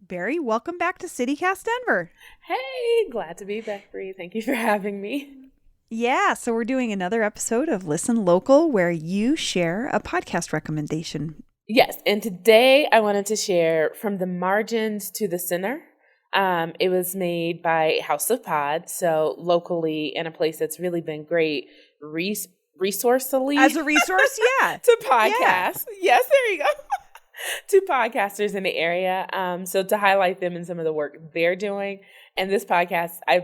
Barry, welcome back to CityCast Denver. Hey, glad to be back, Bree. Thank you for having me. Yeah, so we're doing another episode of Listen Local where you share a podcast recommendation. Yes, and today I wanted to share From the Margins to the Center. It was made by House of Pod, so locally in a place that's really been great resourcefully. As a resource, yeah. To podcasts. Yeah. Yes, there you go. To podcasters in the area. So to highlight them and some of the work they're doing. And this podcast, I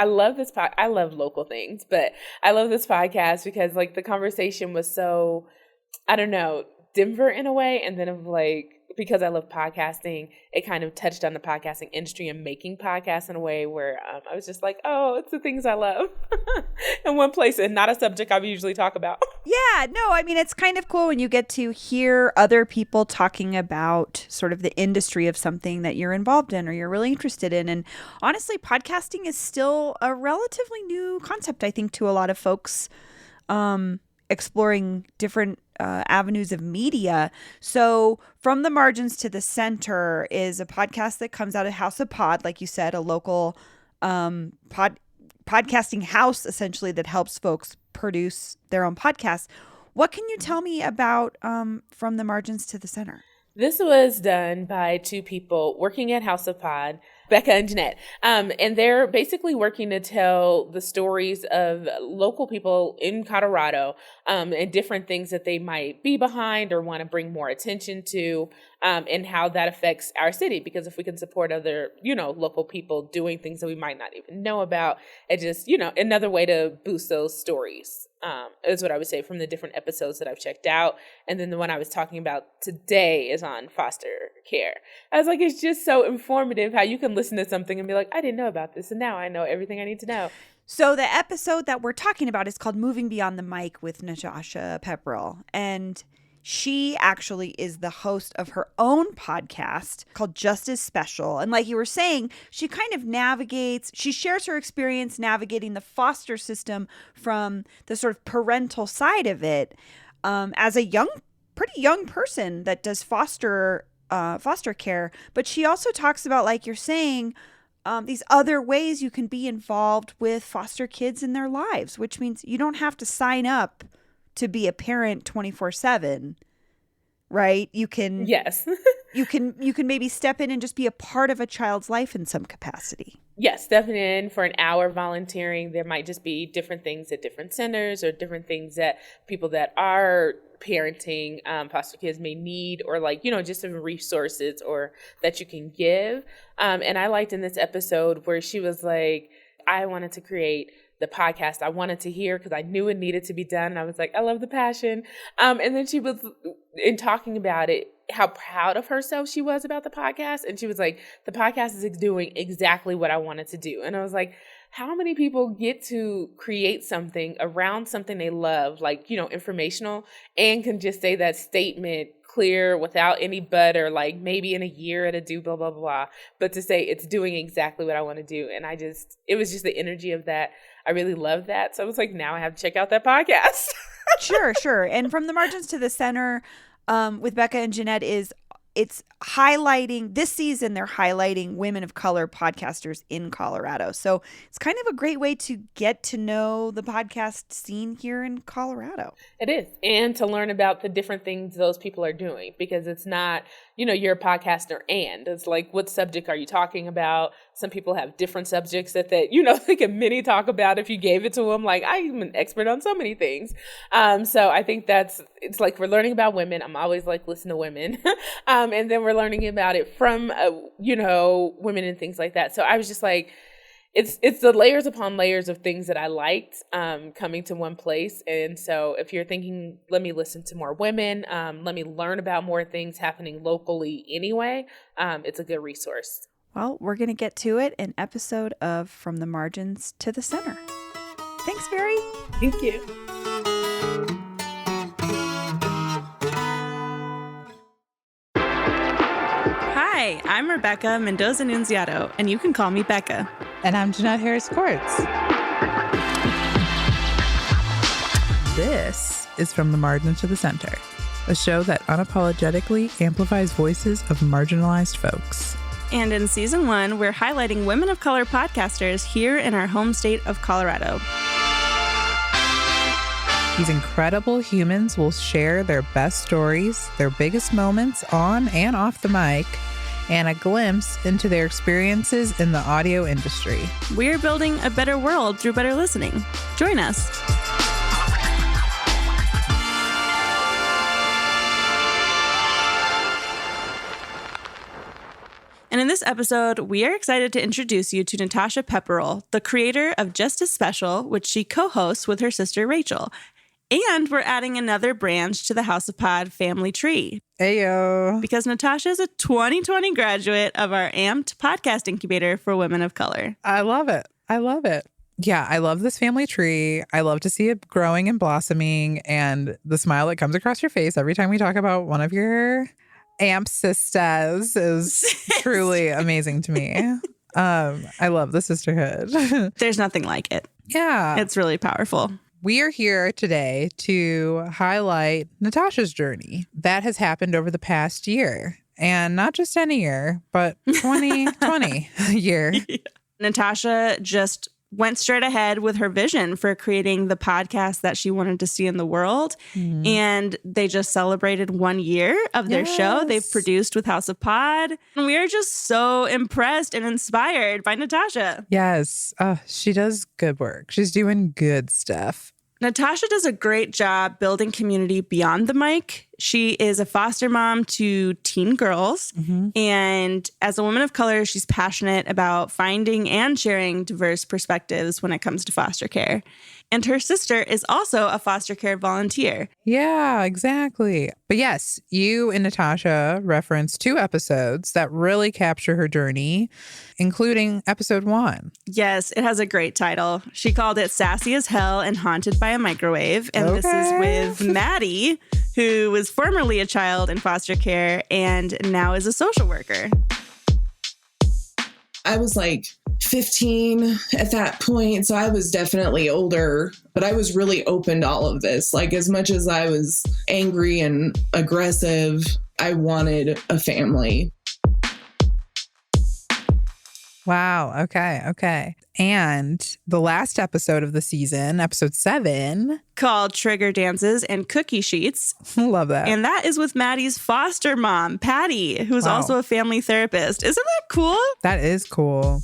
love this I love local things, but I love this podcast because like the conversation was so, I don't know, Denver in a way. And then because I love podcasting, it kind of touched on the podcasting industry and making podcasts in a way where I was just like, oh, it's the things I love in one place and not a subject I usually talk about. Yeah, no, I mean, it's kind of cool when you get to hear other people talking about sort of the industry of something that you're involved in or you're really interested in. And honestly, podcasting is still a relatively new concept, I think, to a lot of folks exploring different avenues of media. So From the Margins to the Center is a podcast that comes out of House of Pod, like you said, a local podcasting house essentially that helps folks produce their own podcasts. What can you tell me about From the Margins to the Center? This was done by two people working at House of Pod, Becca and Jeanette. And they're basically working to tell the stories of local people in Colorado and different things that they might be behind or want to bring more attention to and how that affects our city. Because if we can support other, local people doing things that we might not even know about, it just, another way to boost those stories. Is what I would say from the different episodes that I've checked out. And then the one I was talking about today is on foster care. I was like, it's just so informative how you can listen to something and be like, I didn't know about this. And now I know everything I need to know. So the episode that we're talking about is called Moving Beyond the Mic with Natasha Pepperell. And she actually is the host of her own podcast called Just As Special. And like you were saying, she kind of she shares her experience navigating the foster system from the sort of parental side of it as a pretty young person that does foster care. But she also talks about, like you're saying, these other ways you can be involved with foster kids in their lives, which means you don't have to sign up to be a parent 24/7, right? You can, yes, you can maybe step in and just be a part of a child's life in some capacity. Yes, stepping in for an hour volunteering. There might just be different things at different centers or different things that people that are parenting foster kids may need, or just some resources or that you can give. And I liked in this episode where she was like, I wanted to create the podcast I wanted to hear because I knew it needed to be done. And I was like, I love the passion. And then she was, in talking about it, how proud of herself she was about the podcast. And she was like, the podcast is doing exactly what I wanted to do. And I was like, how many people get to create something around something they love, informational, and can just say that statement clear without any but, or maybe in a year it'll do blah, blah, blah. But to say it's doing exactly what I want to do. And it was just the energy of that. I really love that. So I was like, now I have to check out that podcast. Sure. And From the Margins to the Center with Becca and Jeanette it's highlighting, this season they're highlighting women of color podcasters in Colorado. So it's kind of a great way to get to know the podcast scene here in Colorado. It is. And to learn about the different things those people are doing, because it's not, you're a podcaster and it's like, what subject are you talking about? Some people have different subjects that they can mini talk about if you gave it to them. Like, I'm an expert on so many things. So I think it's like we're learning about women. I'm always like, listen to women. And then we're learning about it from, women and things like that. So I was just like, it's the layers upon layers of things that I liked coming to one place. And so if you're thinking, let me listen to more women, let me learn about more things happening locally anyway, it's a good resource. Well, we're going to get to it in episode of From the Margins to the Center. Thanks, Barry. Thank you. Hi, I'm Rebecca Mendoza-Nunziato, and you can call me Becca. And I'm Jeanette Harris-Courts. This is From the Margins to the Center, a show that unapologetically amplifies voices of marginalized folks. And in season 1, we're highlighting women of color podcasters here in our home state of Colorado. These incredible humans will share their best stories, their biggest moments on and off the mic, and a glimpse into their experiences in the audio industry. We're building a better world through better listening. Join us. And in this episode, we are excited to introduce you to Natasha Pepperell, the creator of Just As Special, which she co-hosts with her sister Rachel. And we're adding another branch to the House of Pod family tree. Ayo. Because Natasha is a 2020 graduate of our AMPed podcast incubator for women of color. I love it. I love it. Yeah, I love this family tree. I love to see it growing and blossoming, and the smile that comes across your face every time we talk about one of your AMP sisters is truly amazing to me. I love the sisterhood. There's nothing like it. Yeah. It's really powerful. We are here today to highlight Natasha's journey that has happened over the past year. And not just any year, but 2020 year. Natasha just went straight ahead with her vision for creating the podcast that she wanted to see in the world. Mm-hmm. And they just celebrated 1 year of their show they've produced with House of Pod. And we are just so impressed and inspired by Natasha. Yes. She does good work. She's doing good stuff. Natasha does a great job building community beyond the mic. She is a foster mom to teen girls. Mm-hmm. And as a woman of color, she's passionate about finding and sharing diverse perspectives when it comes to foster care. And her sister is also a foster care volunteer. Yeah, exactly. But yes, you and Natasha referenced 2 episodes that really capture her journey, including episode 1. Yes, it has a great title. She called it Sassy as Hell and Haunted by a Microwave. And this is with Maddie, who was formerly a child in foster care and now is a social worker. I was like 15 at that point, so I was definitely older, but I was really open to all of this. Like, as much as I was angry and aggressive, I wanted a family. Wow. Okay. And the last episode of the season, episode 7, called Trigger Dances and Cookie Sheets. Love that. And that is with Maddie's foster mom, Patty, who's also a family therapist. Isn't that cool? That is cool.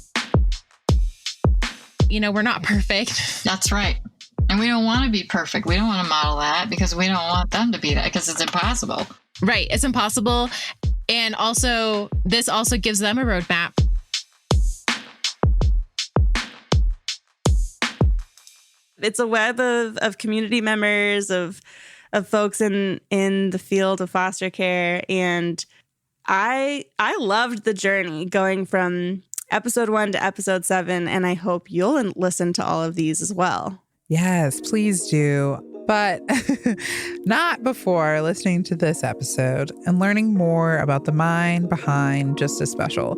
You know, we're not perfect. That's right. And we don't want to be perfect. We don't want to model that because we don't want them to be that, because it's impossible. Right. It's impossible. And also, this also gives them a roadmap. It's a web of community members, of folks in the field of foster care. And I loved the journey going from episode 1 to episode 7. And I hope you'll listen to all of these as well. Yes, please do. But not before listening to this episode and learning more about the mind behind Just As Special.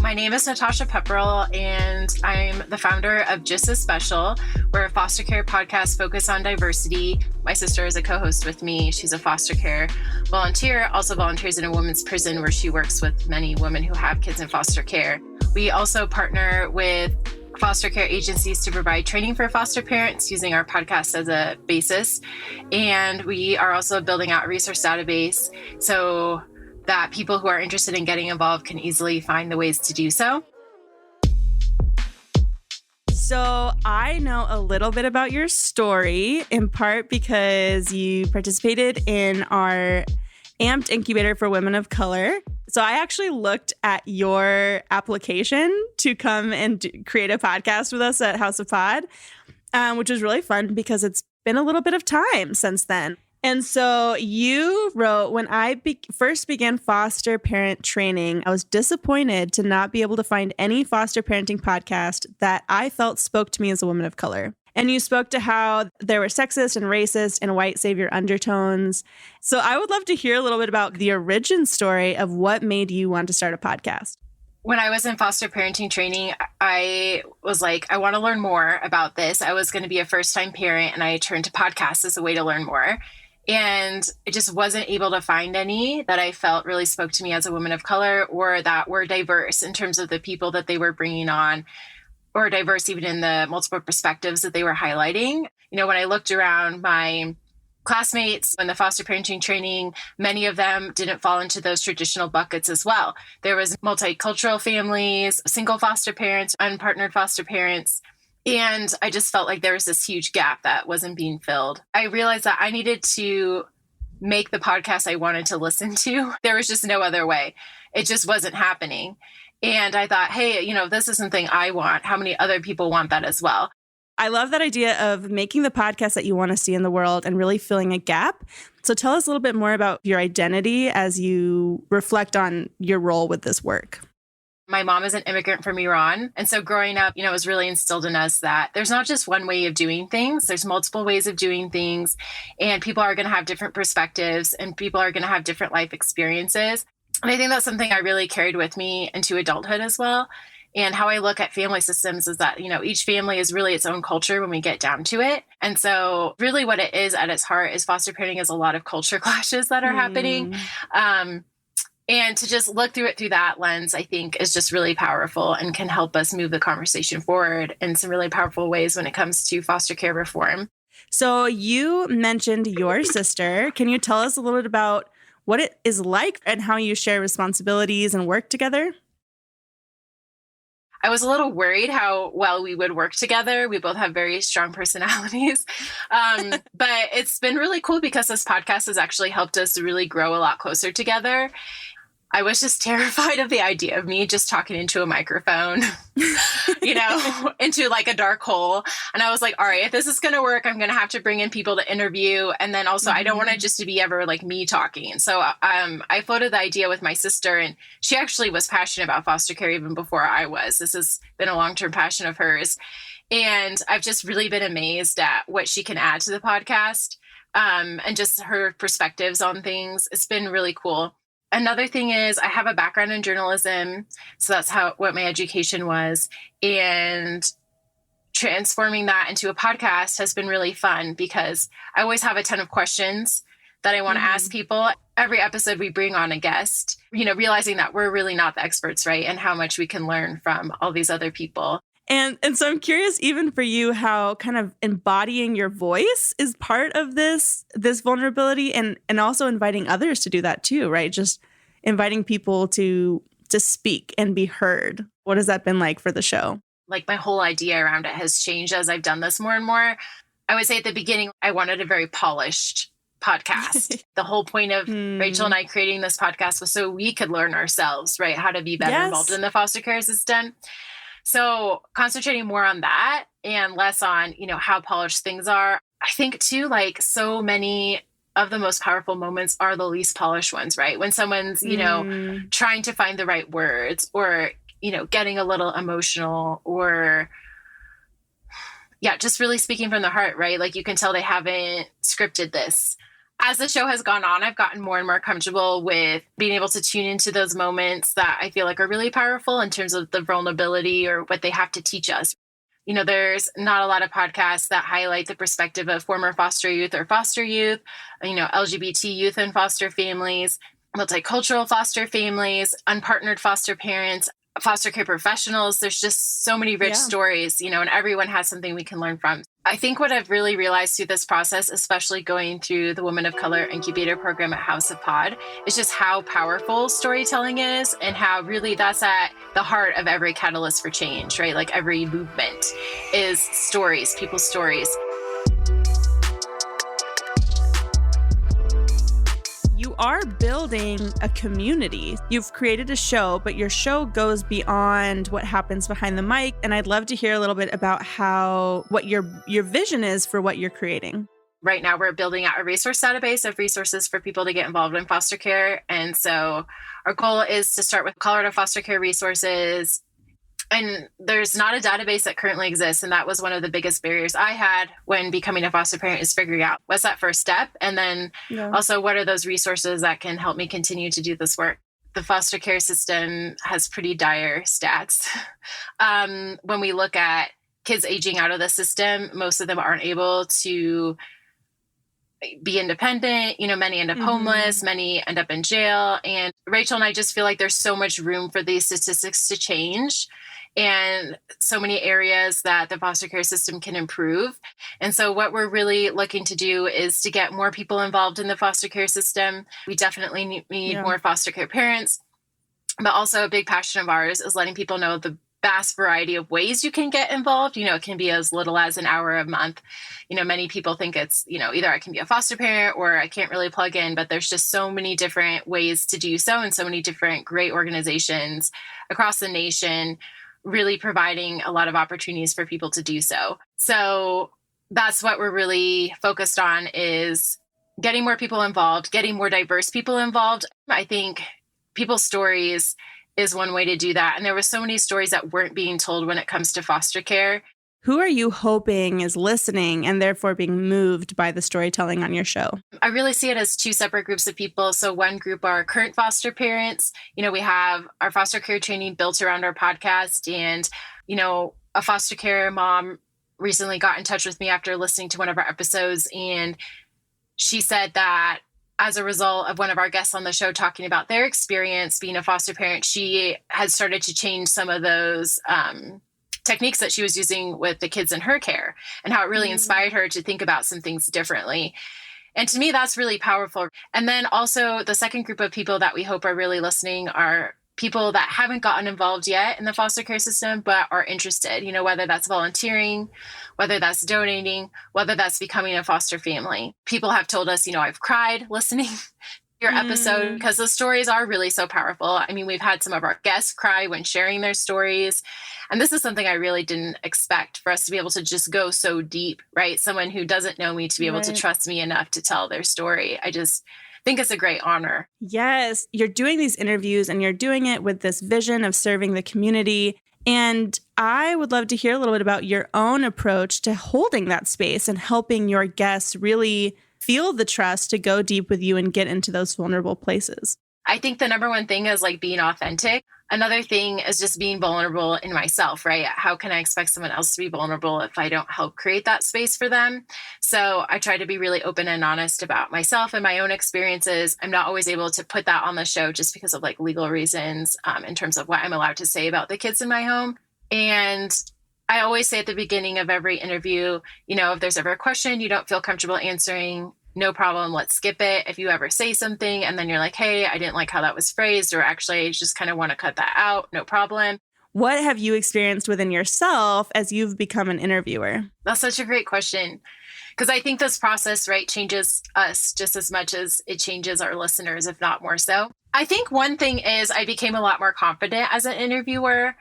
My name is Natasha Pepperell, and I'm the founder of Just As Special. We're a foster care podcast focused on diversity. My sister is a co-host with me. She's a foster care volunteer, also volunteers in a women's prison where she works with many women who have kids in foster care. We also partner with foster care agencies to provide training for foster parents using our podcast as a basis. And we are also building out a resource database so that people who are interested in getting involved can easily find the ways to do so. So I know a little bit about your story, in part because you participated in our AMPed incubator for women of color. So I actually looked at your application to come and create a podcast with us at House of Pod, which was really fun because it's been a little bit of time since then. And so you wrote, when I first began foster parent training, I was disappointed to not be able to find any foster parenting podcast that I felt spoke to me as a woman of color. And you spoke to how there were sexist and racist and white savior undertones. So I would love to hear a little bit about the origin story of what made you want to start a podcast. When I was in foster parenting training, I was like, I want to learn more about this. I was going to be a first-time parent, and I turned to podcasts as a way to learn more. And I just wasn't able to find any that I felt really spoke to me as a woman of color, or that were diverse in terms of the people that they were bringing on, or diverse even in the multiple perspectives that they were highlighting. You know, when I looked around my classmates in the foster parenting training, many of them didn't fall into those traditional buckets as well. There was multicultural families, single foster parents, unpartnered foster parents. And I just felt like there was this huge gap that wasn't being filled. I realized that I needed to make the podcast I wanted to listen to. There was just no other way. It just wasn't happening. And I thought, hey, you know, this is something I want. How many other people want that as well? I love that idea of making the podcast that you want to see in the world and really filling a gap. So tell us a little bit more about your identity as you reflect on your role with this work. My mom is an immigrant from Iran. And so growing up, you know, it was really instilled in us that there's not just one way of doing things. There's multiple ways of doing things. And people are going to have different perspectives, and people are going to have different life experiences. And I think that's something I really carried with me into adulthood as well. And how I look at family systems is that, you know, each family is really its own culture when we get down to it. And so really what it is at its heart is foster parenting is a lot of culture clashes that are happening. And to just look through it through that lens, I think is just really powerful and can help us move the conversation forward in some really powerful ways when it comes to foster care reform. So you mentioned your sister. Can you tell us a little bit about what it is like and how you share responsibilities and work together? I was a little worried how well we would work together. We both have very strong personalities. But it's been really cool because this podcast has actually helped us to really grow a lot closer together. I was just terrified of the idea of me just talking into a microphone, you know, into like a dark hole. And I was like, all right, if this is going to work, I'm going to have to bring in people to interview. And then also, I don't want it just to be ever like me talking. So I floated the idea with my sister, and she actually was passionate about foster care even before I was. This has been a long-term passion of hers. And I've just really been amazed at what she can add to the podcast, and just her perspectives on things. It's been really cool. Another thing is I have a background in journalism. So that's what my education was. And transforming that into a podcast has been really fun because I always have a ton of questions that I want to ask people. Every episode we bring on a guest, you know, realizing that we're really not the experts, right? And how much we can learn from all these other people. And so I'm curious, even for you, how kind of embodying your voice is part of this vulnerability, and also inviting others to do that too, right? Just inviting people to speak and be heard. What has that been like for the show? Like my whole idea around it has changed as I've done this more and more. I would say at the beginning, I wanted a very polished podcast. The whole point of Rachel and I creating this podcast was so we could learn ourselves, right? How to be better involved in the foster care system. So concentrating more on that and less on, you know, how polished things are. I think too, like so many of the most powerful moments are the least polished ones, right? When someone's, you know, trying to find the right words, or, you know, getting a little emotional, or just really speaking from the heart, right? Like you can tell they haven't scripted this. As the show has gone on, I've gotten more and more comfortable with being able to tune into those moments that I feel like are really powerful in terms of the vulnerability or what they have to teach us. You know, there's not a lot of podcasts that highlight the perspective of former foster youth or foster youth, you know, LGBT youth and foster families, multicultural foster families, unpartnered foster parents, foster care professionals. There's just so many rich stories, you know, and everyone has something we can learn from. I think what I've really realized through this process, especially going through the Women of Color Incubator Program at House of Pod, is just how powerful storytelling is, and how really that's at the heart of every catalyst for change, right? Like every movement is stories, people's stories. You are building a community. You've created a show, but your show goes beyond what happens behind the mic. And I'd love to hear a little bit about what your vision is for what you're creating. Right now, we're building out a resource database of resources for people to get involved in foster care. And so our goal is to start with Colorado foster care resources. And there's not a database that currently exists. And that was one of the biggest barriers I had when becoming a foster parent, is figuring out what's that first step. And then also, what are those resources that can help me continue to do this work? the foster care system has pretty dire stats. When we look at kids aging out of the system, most of them aren't able to be independent. Many end up homeless, many end up in jail. And Rachel and I just feel like there's so much room for these statistics to change, and so many areas that the foster care system can improve. And so what we're really looking to do is to get more people involved in the foster care system. We definitely need more foster care parents, but also a big passion of ours is letting people know the vast variety of ways you can get involved. It can be as little as an hour a month. Many people think it's, either I can be a foster parent or I can't really plug in, but there's just so many different ways to do so, and so many different great organizations across the nation really providing a lot of opportunities for people to do so. So that's what we're really focused on, is getting more people involved, getting more diverse people involved. I think people's stories is one way to do that. And there were so many stories that weren't being told when it comes to foster care. Who are you hoping is listening and therefore being moved by the storytelling on your show? I really see it as two separate groups of people. So one group are current foster parents. We have our foster care training built around our podcast. And, a foster care mom recently got in touch with me after listening to one of our episodes. And she said that as a result of one of our guests on the show talking about their experience being a foster parent, she had started to change some of those techniques that she was using with the kids in her care, and how it really inspired her to think about some things differently. And to me, that's really powerful. And then also the second group of people that we hope are really listening are people that haven't gotten involved yet in the foster care system, but are interested, whether that's volunteering, whether that's donating, whether that's becoming a foster family. People have told us, I've cried listening to your episode, because the stories are really so powerful. I mean, we've had some of our guests cry when sharing their stories. And this is something I really didn't expect, for us to be able to just go so deep, right? Someone who doesn't know me to be able to trust me enough to tell their story. I just think it's a great honor. Yes, you're doing these interviews and you're doing it with this vision of serving the community. And I would love to hear a little bit about your own approach to holding that space and helping your guests really feel the trust to go deep with you and get into those vulnerable places. I think the number one thing is being authentic. Another thing is just being vulnerable in myself, right? How can I expect someone else to be vulnerable if I don't help create that space for them? So I try to be really open and honest about myself and my own experiences. I'm not always able to put that on the show just because of legal reasons in terms of what I'm allowed to say about the kids in my home. And I always say at the beginning of every interview, if there's ever a question you don't feel comfortable answering, no problem, let's skip it. If you ever say something and then you're like, hey, I didn't like how that was phrased, or actually I just kind of want to cut that out, no problem. What have you experienced within yourself as you've become an interviewer? That's such a great question, because I think this process, right, changes us just as much as it changes our listeners, if not more so. I think one thing is I became a lot more confident as an interviewer.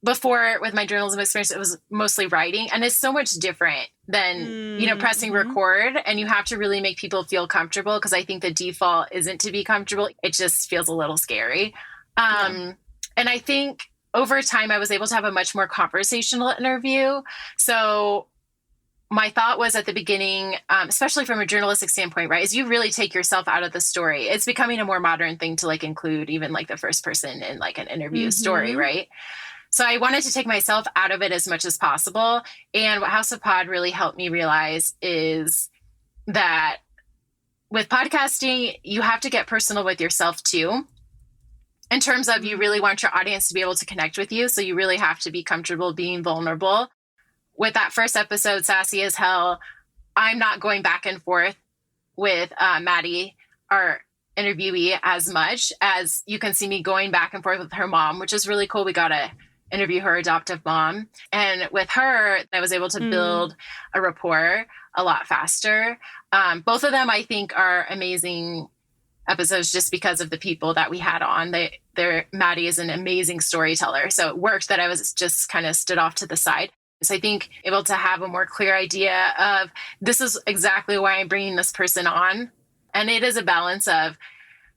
Before, with my journalism experience, it was mostly writing, and it's so much different than, pressing record, and you have to really make people feel comfortable, because I think the default isn't to be comfortable. It just feels a little scary. And I think over time, I was able to have a much more conversational interview. So my thought was at the beginning, especially from a journalistic standpoint, right, is you really take yourself out of the story. It's becoming a more modern thing to include even the first person in an interview story, right? So I wanted to take myself out of it as much as possible. And what House of Pod really helped me realize is that with podcasting, you have to get personal with yourself too, in terms of you really want your audience to be able to connect with you. So you really have to be comfortable being vulnerable. With that first episode, Sassy as Hell, I'm not going back and forth with Maddie, our interviewee, as much as you can see me going back and forth with her mom, which is really cool. We got to interview her adoptive mom. And with her, I was able to build a rapport a lot faster. Both of them, I think, are amazing episodes just because of the people that we had on. Maddie is an amazing storyteller. So it worked that I was just kind of stood off to the side. So I think able to have a more clear idea of this is exactly why I'm bringing this person on. And it is a balance of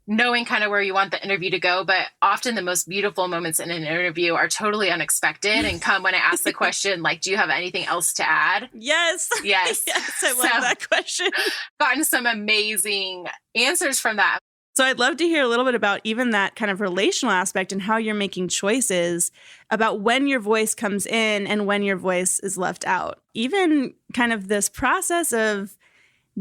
knowing kind of where you want the interview to go. But often the most beautiful moments in an interview are totally unexpected and come when I ask the question, do you have anything else to add? Yes. Yes. Yes, I love that question. Gotten some amazing answers from that. So I'd love to hear a little bit about even that kind of relational aspect and how you're making choices about when your voice comes in and when your voice is left out. Even kind of this process of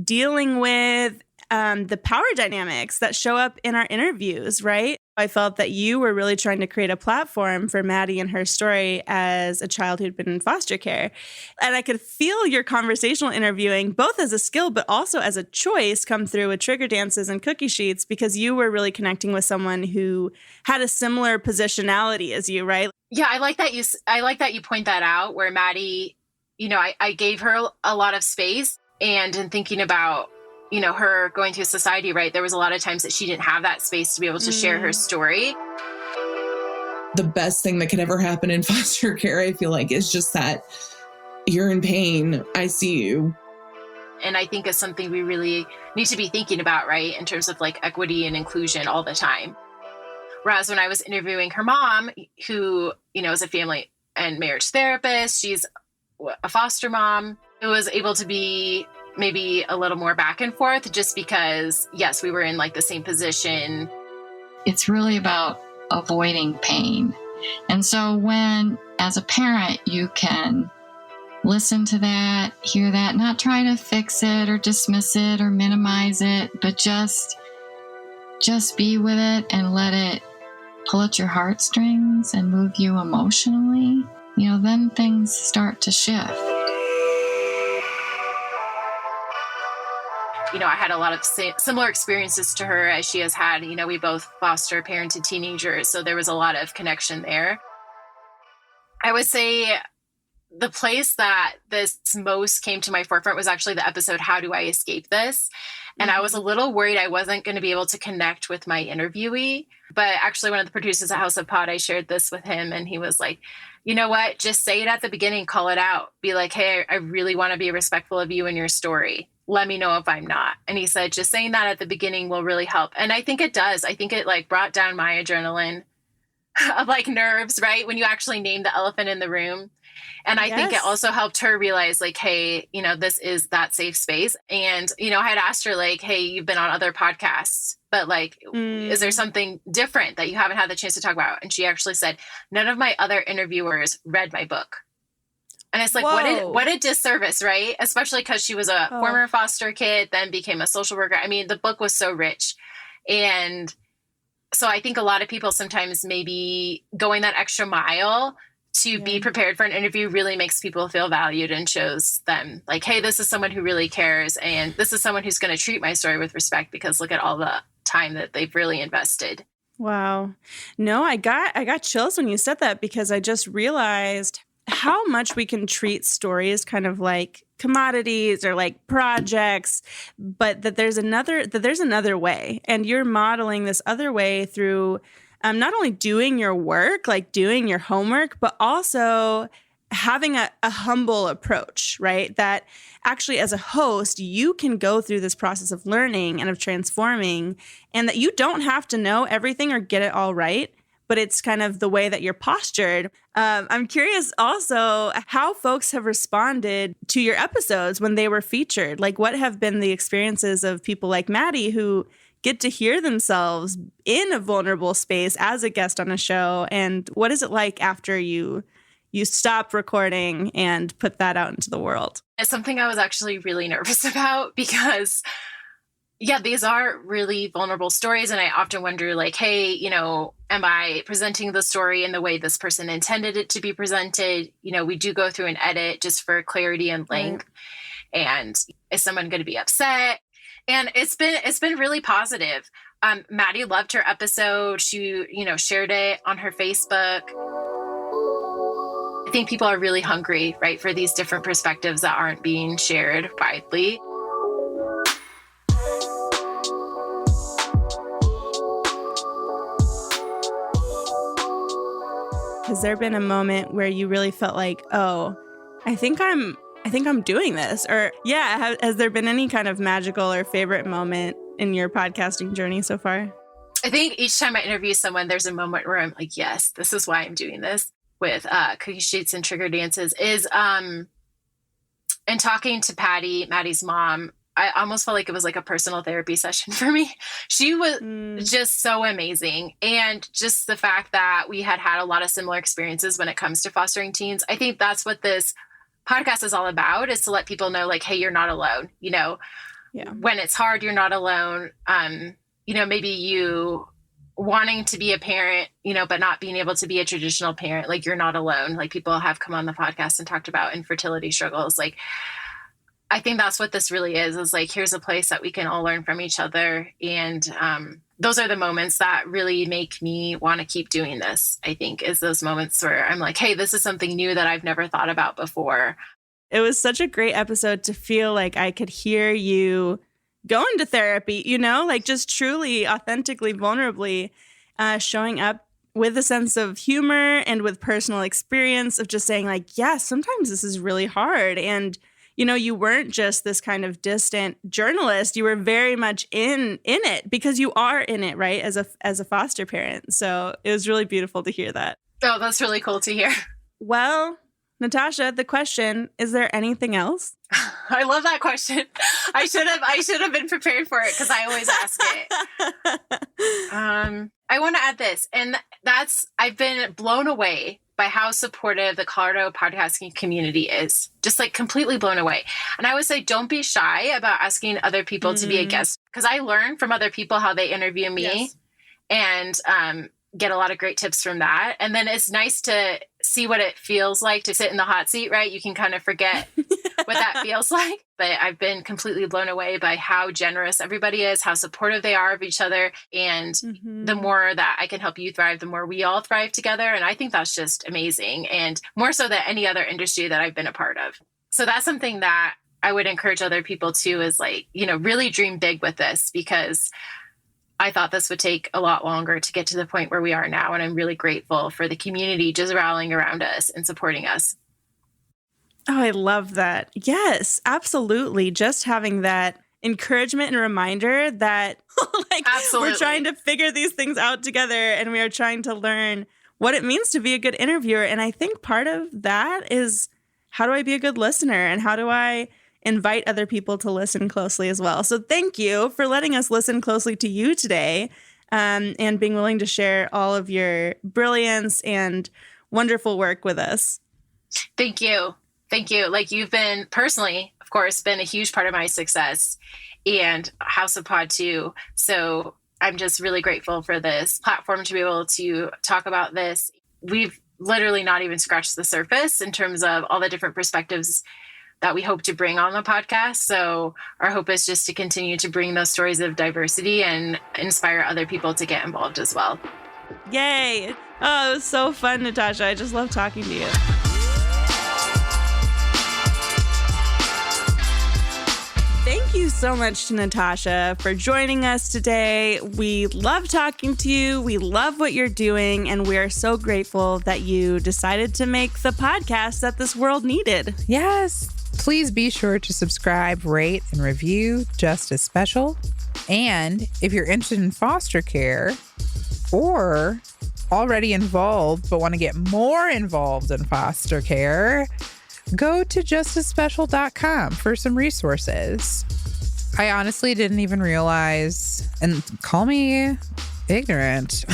dealing with the power dynamics that show up in our interviews, right? I felt that you were really trying to create a platform for Maddie and her story as a child who'd been in foster care. And I could feel your conversational interviewing, both as a skill, but also as a choice, come through with trigger dances and cookie sheets, because you were really connecting with someone who had a similar positionality as you, right? Yeah, I like that you point that out, where Maddie, I gave her a lot of space, and in thinking about her going through society, right? There was a lot of times that she didn't have that space to be able to share her story. The best thing that could ever happen in foster care, I feel like, is just that you're in pain. I see you. And I think it's something we really need to be thinking about, right? In terms of like equity and inclusion all the time. Whereas when I was interviewing her mom, who, is a family and marriage therapist, she's a foster mom, it was able to be maybe a little more back and forth, just because, yes, we were in like the same position. It's really about avoiding pain. And so when, as a parent, you can listen to that, hear that, not try to fix it or dismiss it or minimize it, but just be with it and let it pull at your heartstrings and move you emotionally, then things start to shift. I had a lot of similar experiences to her as she has had. We both foster parented teenagers, so there was a lot of connection there. I would say the place that this most came to my forefront was actually the episode, How Do I Escape This? And I was a little worried I wasn't going to be able to connect with my interviewee. But actually, one of the producers at House of Pod, I shared this with him, and he was like, you know what? Just say it at the beginning, call it out. Be like, hey, I really want to be respectful of you and your story. Let me know if I'm not. And he said, just saying that at the beginning will really help. And I think it does. I think it like brought down my adrenaline of like nerves, right? When you actually name the elephant in the room. And I think it also helped her realize like, hey, this is that safe space. And, I had asked her like, hey, you've been on other podcasts, but like, is there something different that you haven't had the chance to talk about? And she actually said, none of my other interviewers read my book. And it's like, what a disservice, right? Especially because she was a former foster kid, then became a social worker. I mean, the book was so rich. And so I think a lot of people sometimes maybe going that extra mile to be prepared for an interview really makes people feel valued and shows them like, hey, this is someone who really cares. And this is someone who's going to treat my story with respect, because look at all the time that they've really invested. Wow. No, I got chills when you said that, because I just realized how much we can treat stories kind of like commodities or like projects, but that there's another way. And you're modeling this other way through not only doing your work, like doing your homework, but also having a humble approach, right? That actually as a host, you can go through this process of learning and of transforming, and that you don't have to know everything or get it all right, but it's kind of the way that you're postured. I'm curious also how folks have responded to your episodes when they were featured. Like, what have been the experiences of people like Maddie who get to hear themselves in a vulnerable space as a guest on a show? And what is it like after you stop recording and put that out into the world? It's something I was actually really nervous about, because these are really vulnerable stories. And I often wonder like, hey, am I presenting the story in the way this person intended it to be presented? We do go through an edit just for clarity and length. And is someone going to be upset? And it's been really positive. Maddie loved her episode. She, shared it on her Facebook. I think people are really hungry, right, for these different perspectives that aren't being shared widely. Has there been a moment where you really felt like, oh, I think I'm doing this? Or has there been any kind of magical or favorite moment in your podcasting journey so far? I think each time I interview someone, there's a moment where I'm like, yes, this is why I'm doing this. With cookie sheets and trigger dances is in talking to Patty, Maddie's mom, I almost felt like it was like a personal therapy session for me. She was just so amazing. And just the fact that we had a lot of similar experiences when it comes to fostering teens. I think that's what this podcast is all about, is to let people know, like, hey, you're not alone. You know, when it's hard, you're not alone. You know, maybe you wanting to be a parent, you know, but not being able to be a traditional parent, like, you're not alone. Like, people have come on the podcast and talked about infertility struggles. Like, I think that's what this really is like, here's a place that we can all learn from each other. And those are the moments that really make me want to keep doing this, I think, is those moments where I'm like, hey, this is something new that I've never thought about before. It was such a great episode to feel like I could hear you go into therapy, you know, like just truly, authentically, vulnerably showing up with a sense of humor and with personal experience of just saying like, yeah, sometimes this is really hard. And you know, you weren't just this kind of distant journalist. You were very much in it because you are in it, right? As a foster parent. So it was really beautiful to hear that. Oh, that's really cool to hear. Well, Natasha, the question, is there anything else? I love that question. I should have been prepared for it because I always ask it. I want to add this, and I've been blown away by how supportive the Colorado podcasting community is. Just like completely blown away. And I would say, don't be shy about asking other people to be a guest, because I learn from other people how they interview me and get a lot of great tips from that. And then it's nice to see what it feels like to sit in the hot seat, right? You can kind of forget what that feels like. But I've been completely blown away by how generous everybody is, how supportive they are of each other. And the more that I can help you thrive, the more we all thrive together. And I think that's just amazing. And more so than any other industry that I've been a part of. So that's something that I would encourage other people to, is like, you know, really dream big with this, because I thought this would take a lot longer to get to the point where we are now. And I'm really grateful for the community just rallying around us and supporting us. Oh, I love that. Yes, absolutely. Just having that encouragement and reminder that like we're trying to figure these things out together, and we are trying to learn what it means to be a good interviewer. And I think part of that is, how do I be a good listener, and how do I invite other people to listen closely as well? So thank you for letting us listen closely to you today, and being willing to share all of your brilliance and wonderful work with us. Thank you. Thank you. Like, you've been personally, of course, been a huge part of my success, and House of Pod too. So I'm just really grateful for this platform to be able to talk about this. We've literally not even scratched the surface in terms of all the different perspectives that we hope to bring on the podcast. So our hope is just to continue to bring those stories of diversity and inspire other people to get involved as well. Yay. Oh, it was so fun, Natasha. I just love talking to you. Thank you so much to Natasha for joining us today. We love talking to you. We love what you're doing. And we are so grateful that you decided to make the podcast that this world needed. Yes. Please be sure to subscribe, rate, and review Just as Special. And if you're interested in foster care, or already involved but want to get more involved in foster care, go to justaspecial.com for some resources. I honestly didn't even realize, and call me ignorant,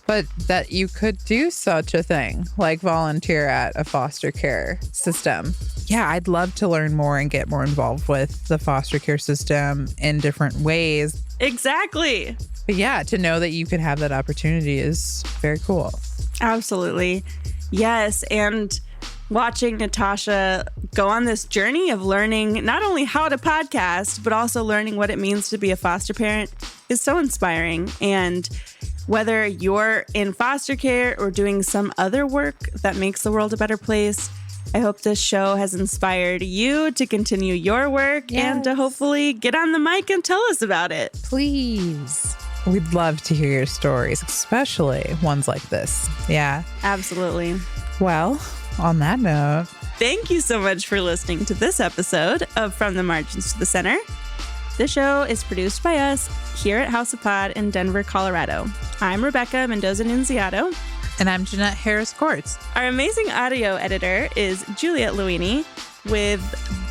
but that you could do such a thing like volunteer at a foster care system. Yeah, I'd love to learn more and get more involved with the foster care system in different ways. Exactly. But yeah, to know that you could have that opportunity is very cool. Absolutely. Yes. And watching Natasha go on this journey of learning not only how to podcast, but also learning what it means to be a foster parent is so inspiring. And whether you're in foster care or doing some other work that makes the world a better place, I hope this show has inspired you to continue your work and to hopefully get on the mic and tell us about it. Please. We'd love to hear your stories, especially ones like this. Yeah. Absolutely. Well, on that note, thank you so much for listening to this episode of From the Margins to the Center. This show is produced by us here at House of Pod in Denver, Colorado. I'm Rebecca Mendoza-Nunziato. And I'm Jeanette Harris-Courts. Our amazing audio editor is Juliet Luini. with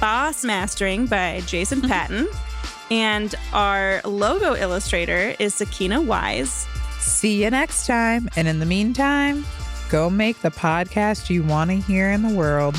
Boss Mastering by Jason Patton. And our logo illustrator is Sakina Wise. See you next time. And in the meantime, go make the podcast you want to hear in the world.